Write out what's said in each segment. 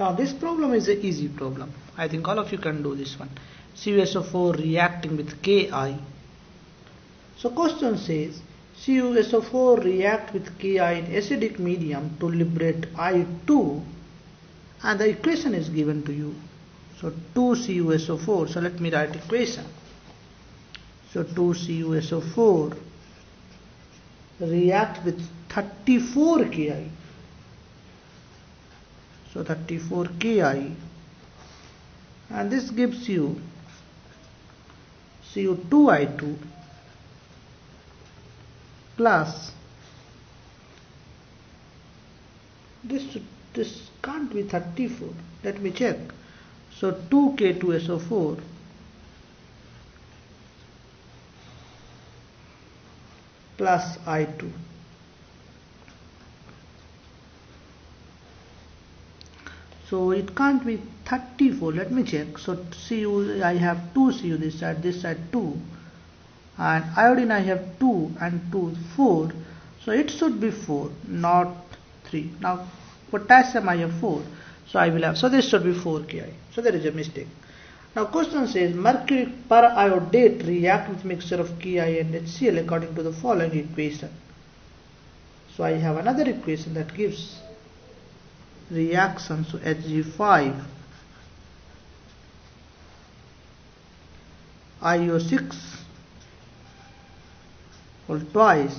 Now this problem is an easy problem. I think all of you can do this one. CuSO4 reacting with Ki. So question says CuSO4 react with Ki in acidic medium to liberate I2, and the equation is given to you. So 2CuSO4. So let me write equation. So 2CuSO4 react with 34 Ki. So 34 Ki, and this gives you Cu2I2 plus this can't be 34. Let me check. So 2K2SO4 plus I2. So it can't be 34. Let me check. So Cu, I have 2 Cu this side 2, and iodine I have 2 and 2 4. So it should be 4, not 3. Now potassium I have 4. So I will have, so this should be 4 Ki. So there is a mistake. Now question says mercury per-iodate react with mixture of Ki and HCl according to the following equation. So I have another equation that gives reaction. So Hg5 IO6 whole twice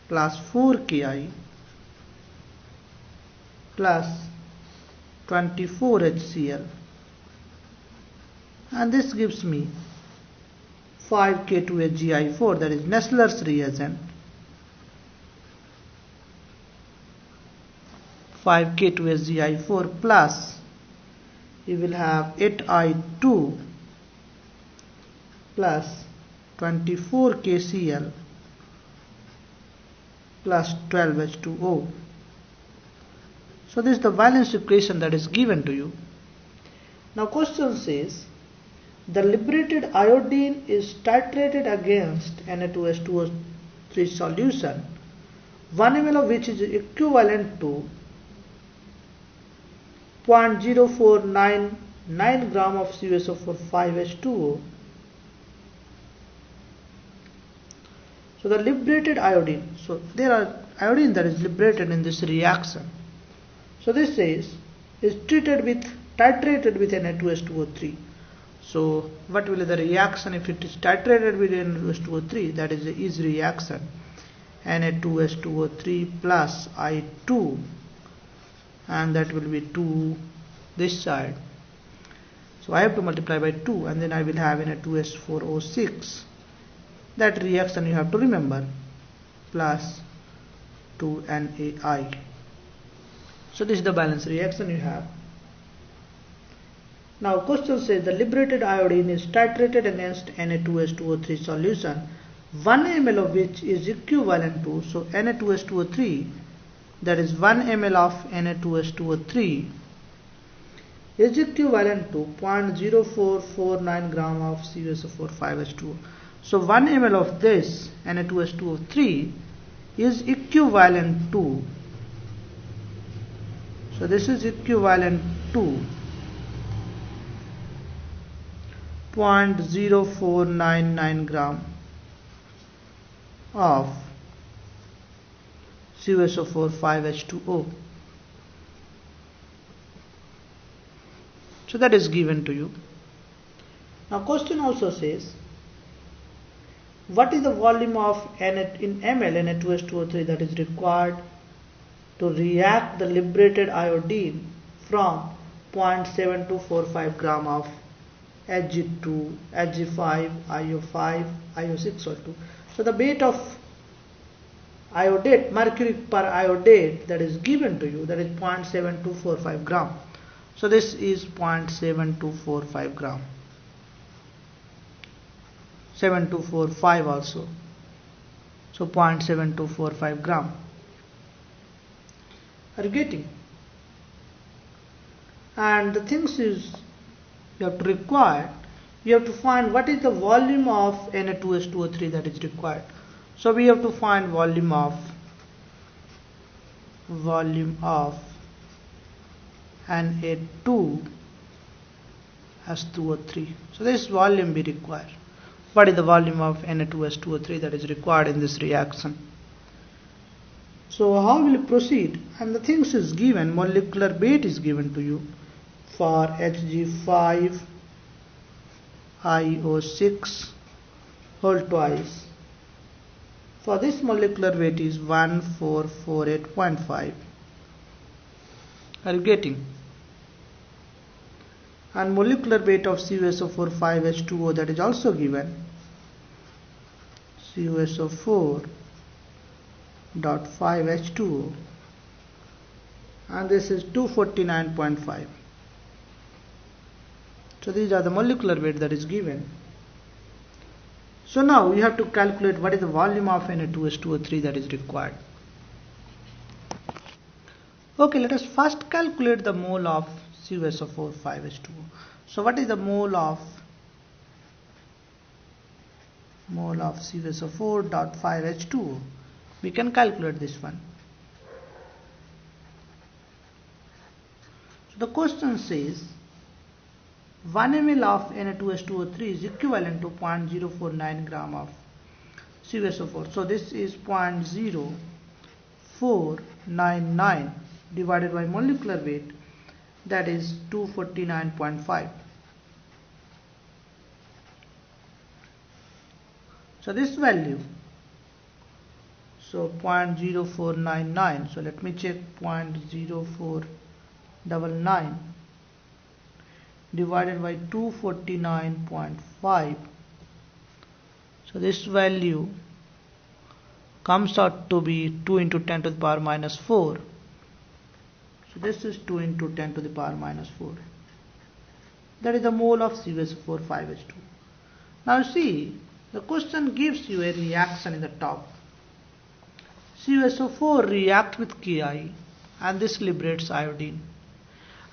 plus 4 Ki plus 24 HCl, and this gives me 5K2HgI4, that is Nessler's reagent. 5K2HgI4 plus you will have 8I2 plus 24 KCl plus 12H2O. So this is the valence equation that is given to you. Now question says the liberated iodine is titrated against Na2S2O3 solution, 1 ml of which is equivalent to 0.0499 gram of CuSO4 5H2O. So the liberated iodine, so there are iodine that is liberated in this reaction. So this says is titrated with Na2S2O3. So what will be the reaction if it is titrated with Na2S2O3? That is reaction Na2S2O3 plus I2, and that will be 2 this side. So I have to multiply by 2, and then I will have Na2S4O6. That reaction you have to remember, plus 2NaI. So this is the balance reaction you have. Now question says the liberated iodine is titrated against Na2S2O3 solution, 1 ml of which is equivalent to, so Na2S2O3, that is 1 ml of Na2S2O3 is equivalent to 0.0449 gram of CuSO4 5H2O. So 1 ml of this Na2S2O3 is equivalent to, so this is equivalent to 0.0499 gram of CuSO4 5H2O. So that is given to you. Now question also says what is the volume of in ml Na2S2O3 that is required to react the liberated iodine from 0.7245 gram of Hg2, Hg5, IO5, IO6 or 2. So the weight of iodate, mercury per-iodate that is given to you, that is 0.7245 gram. So this is 0.7245 gram. 7245 also. So 0.7245 gram. Are you getting? And the things is you have to find what is the volume of Na2S2O3 that is required. So we have to find volume of Na2S2O3. So this volume we require. What is the volume of Na2S2O3 that is required in this reaction? So how will you proceed? And the things is given, molecular weight is given to you for Hg5IO6 whole twice. For this molecular weight is 1448.5. Are you getting? And molecular weight of CuSO4 5H2O, that is also given. CuSO4.5H2O, and this is 249.5. So these are the molecular weight that is given. So now we have to calculate what is the volume of Na2S2O3 that is required. Okay, let us first calculate the mole of CuSO4 5H2O. So what is the mole of CuSO4.5H2O? We can calculate this one. So the question says 1 ml of Na2S2O3 is equivalent to 0.049 gram of CuSO4. So this is 0.0499 divided by molecular weight, that is 249.5. So this value, so 0.0499, so let me check, 0.0499 divided by 249.5. So this value comes out to be 2 into 10 to the power minus 4. So this is 2 into 10 to the power minus 4. That is the mole of CuSO4 5H2. Now see, the question gives you a reaction in the top. CuSO4 reacts with Ki and this liberates iodine.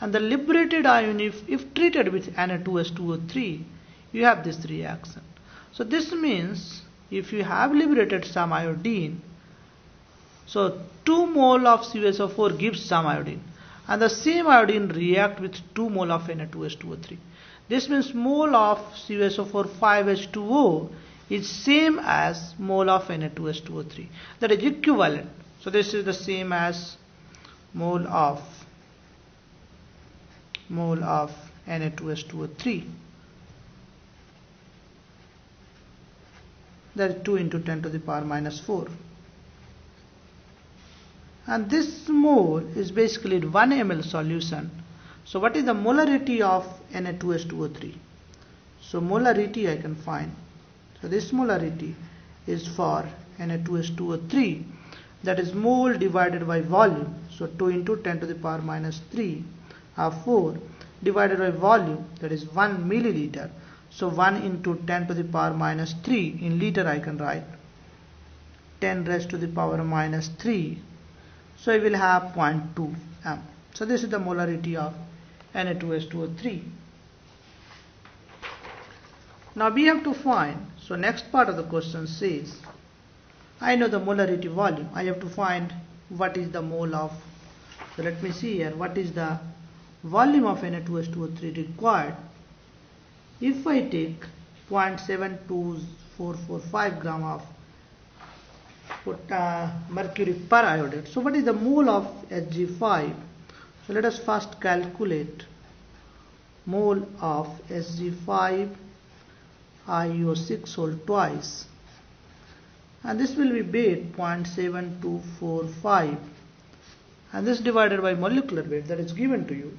And the liberated ion, if treated with Na2S2O3, you have this reaction. So this means if you have liberated some iodine, so 2 mole of CuSO4 gives some iodine, and the same iodine react with 2 mole of Na2S2O3. This means mole of CuSO4 5H2O is same as mole of Na2S2O3. That is equivalent. So this is the same as mole of Na2S2O3. That is 2 into 10 to the power minus 4. And this mole is basically 1 ml solution. So what is the molarity of Na2S2O3? So molarity I can find. So this molarity is for Na2S2O3, that is mole divided by volume. So 2 into 10 to the power minus 3 or 4 divided by volume, that is 1 milliliter. So 1 into 10 to the power minus 3 in liter I can write 10 raised to the power minus 3. So we will have 0.2 m. So this is the molarity of Na2S2O3. Now we have to find, so next part of the question says, I know the molarity volume, I have to find what is the mole of, so let me see here, what is the volume of Na2S2O3 required. If I take 0.72445 gram of mercury per-iodate, so what is the mole of Hg5? So let us first calculate mole of Hg5IO6 whole twice, and this will be weight 0.7245, and this divided by molecular weight, that is given to you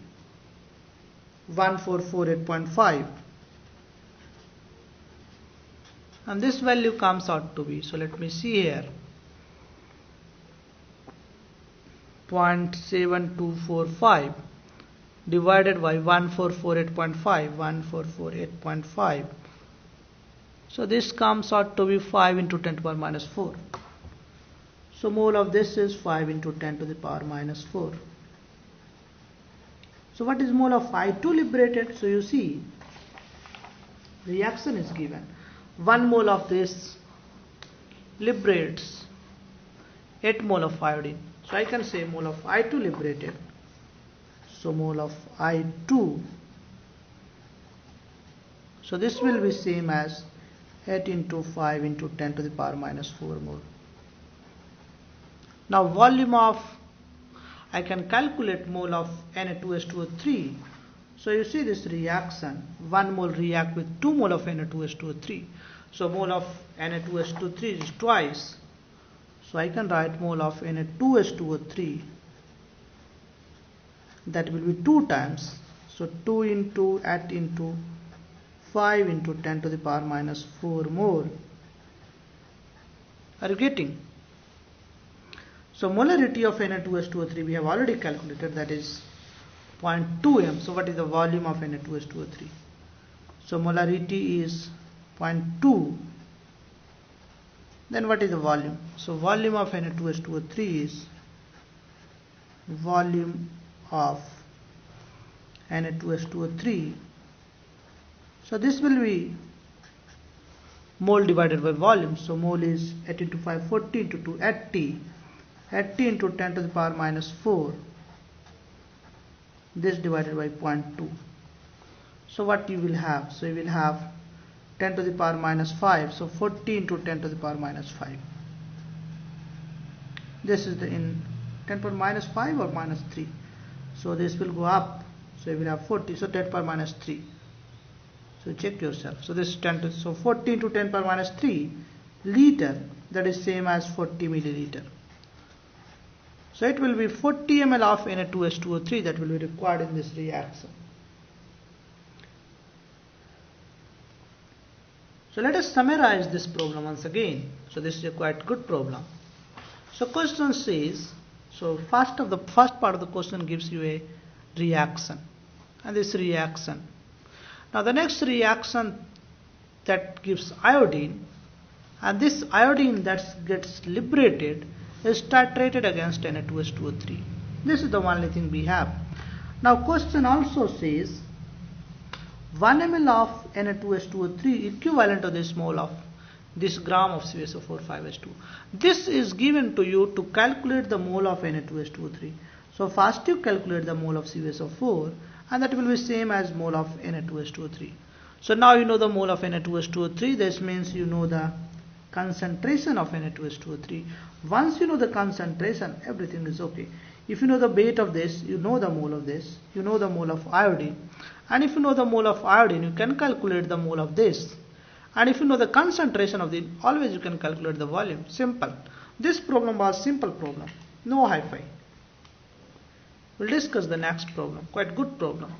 1448.5, and this value comes out to be, so let me see here, 0.7245 divided by 1448.5. So this comes out to be 5 into 10 to the power minus 4. So mole of this is 5 into 10 to the power minus 4. So what is mole of I2 liberated? So you see, reaction is given. 1 mole of this liberates 8 mole of iodine. So I can say mole of I2 liberated. so mole of I2. So this will be same as 8 into 5 into 10 to the power minus 4 mole. Now volume of, I can calculate mole of Na2S2O3. So you see this reaction, 1 mole react with 2 mole of Na2S2O3. So mole of Na2S2O3 is twice. So I can write mole of Na2S2O3, that will be 2 times. So 2 into 8 into 5 into 10 to the power minus 4 mole. Are you getting? So molarity of Na2S2O3 we have already calculated, that is 0.2 m. So what is the volume of Na2S2O3? So molarity is 0.2. Then what is the volume? So volume of Na2S2O3 is volume of Na2S2O3. So this will be mole divided by volume. So mole is 8 into 5, 40 into 2, 80. 80 into 10 to the power minus 4. This divided by 0.2. So what you will have? So you will have 10 to the power minus 5. So 40 into 10 to the power minus 5. This is the in 10 power minus 5 or minus 3. So this will go up. So you will have 40. So 10 power minus 3. So check yourself. So this is 10 to, so 40 into 10 power minus 3 liter, that is same as 40 milliliter. So it will be 40 ml of Na2S2O3 that will be required in this reaction. So let us summarize this problem once again. So this is a quite good problem. So question says, so first part of the question gives you a reaction, and this reaction. Now the next reaction that gives iodine, and this iodine that gets liberated is titrated against Na2S2O3. This is the only thing we have. Now question also says 1 ml of Na2S2O3 equivalent to this mole of this gram of CuSO4 5H2. This is given to you to calculate the mole of Na2S2O3. So first you calculate the mole of CuSO4, and that will be same as mole of Na2S2O3. So now you know the mole of Na2S2O3. This means you know the concentration of Na2S2O3. Once you know the concentration, everything is okay. If you know the weight of this, you know the mole of this, you know the mole of iodine, and if you know the mole of iodine, you can calculate the mole of this, and if you know the concentration of the, always you can calculate the volume. Simple. This problem was simple problem, no hi-fi. We'll discuss the next problem, quite good problem.